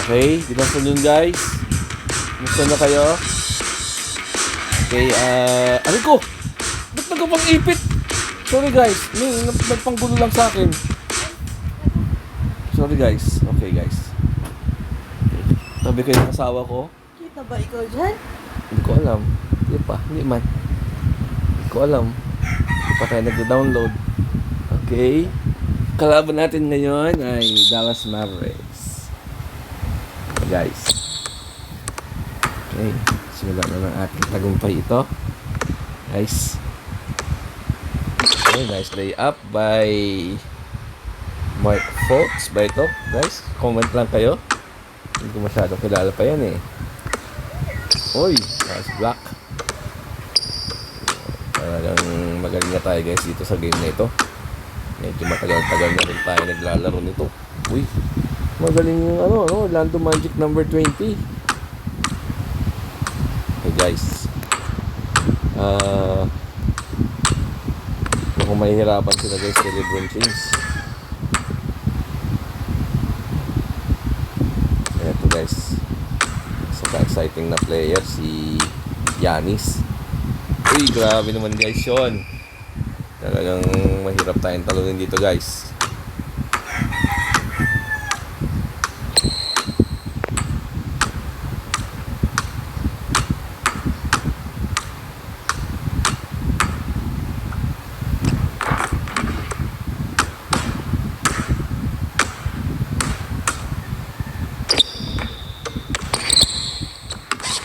Okay, good afternoon guys. Kumusta na kayo? Okay, ano ko? Ba't nagpang-ipit? Sorry guys, may nagpanggulo lang sa akin. Sorry guys. Okay guys. Okay. Tabi ko yung asawa ko. Kita ba ikaw dyan? Hindi ko alam. Hindi pa, hindi man. Hindi ko alam. Hindi pa tayo nag-download. Okay. Kalaban natin ngayon ay Dallas Mavericks. Okay, guys. Okay. Simulan na ng ating tagumpay ito. Guys. Okay, nice lay up by Mark Fultz ba ito? Guys, comment lang kayo. Hindi ko masyadong kilala pa yan eh. Uy, nice block. Talagang magaling na tayo guys dito sa game na ito. Medyo matagal-tagal na rin tayo naglalaro nito. Uy, magaling yung Orlando Magic number 20. Okay guys. Kung mahihirapan sila guys kay LeBron James. Ito guys. Saka exciting na player si Giannis. Uy, grabe naman guys yun. Talagang mahirap tayong talunin dito guys.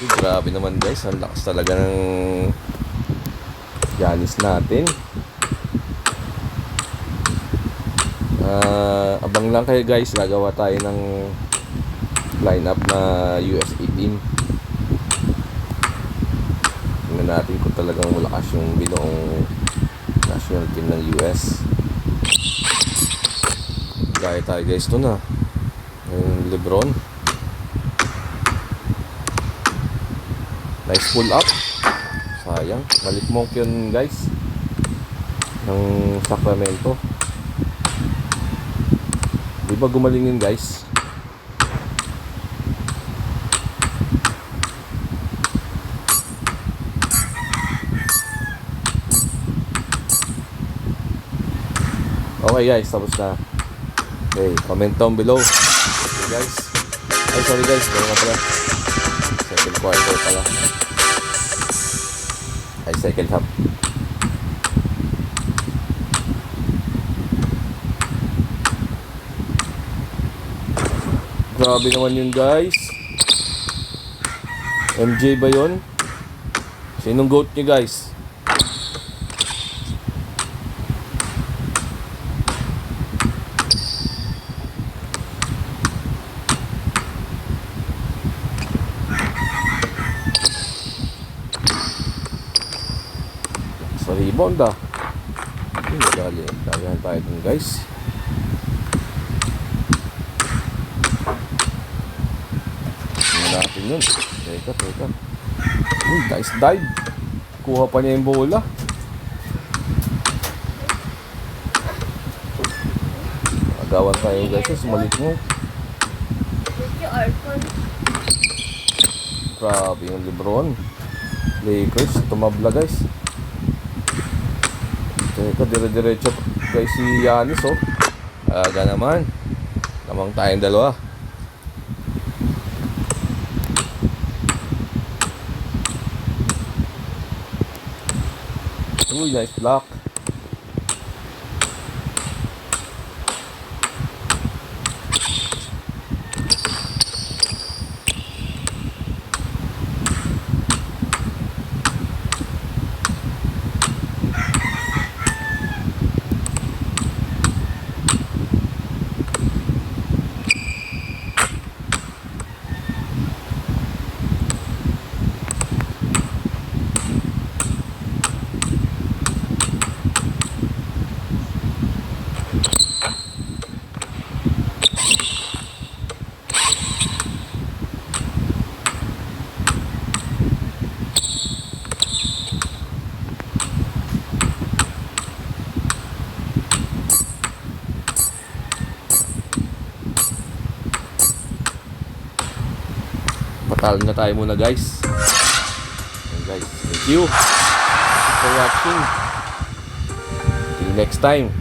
Uy, grabe naman guys. Ang lakas talaga ng Giannis natin. Abang lang kayo guys, gagawa tayo ng lineup na USA team. Tingnan natin kung talagang malakas yung binuong national team ng US. Gaya tayo guys ito na yung LeBron. Nice pull up. Sayang, malikmok yun guys ng Sacramento. Di ba gumaling yun guys? Okay guys, tapos na. Okay, comment down below. Okay guys. Ay sorry guys, meron na pala. Second quarter pala. Ay second half. Grabe naman yun guys. MJ ba yun? Sinong GOAT nyo guys? Sa rebound ah. Dalihan tayo dun guys. Natin yun. Teka. Uy, nice dive. Kuha pa niya yung bola. Agawan tayo guys. Sumalit mo. Grabe yung LeBron. Lakers. Tumabla guys. Teka, dire-diretso guys si Giannis oh. Aga naman. Namang tayong dalawa. Uy, nice block. Talo na tayo muna guys. And guys, thank you for watching. Till next time.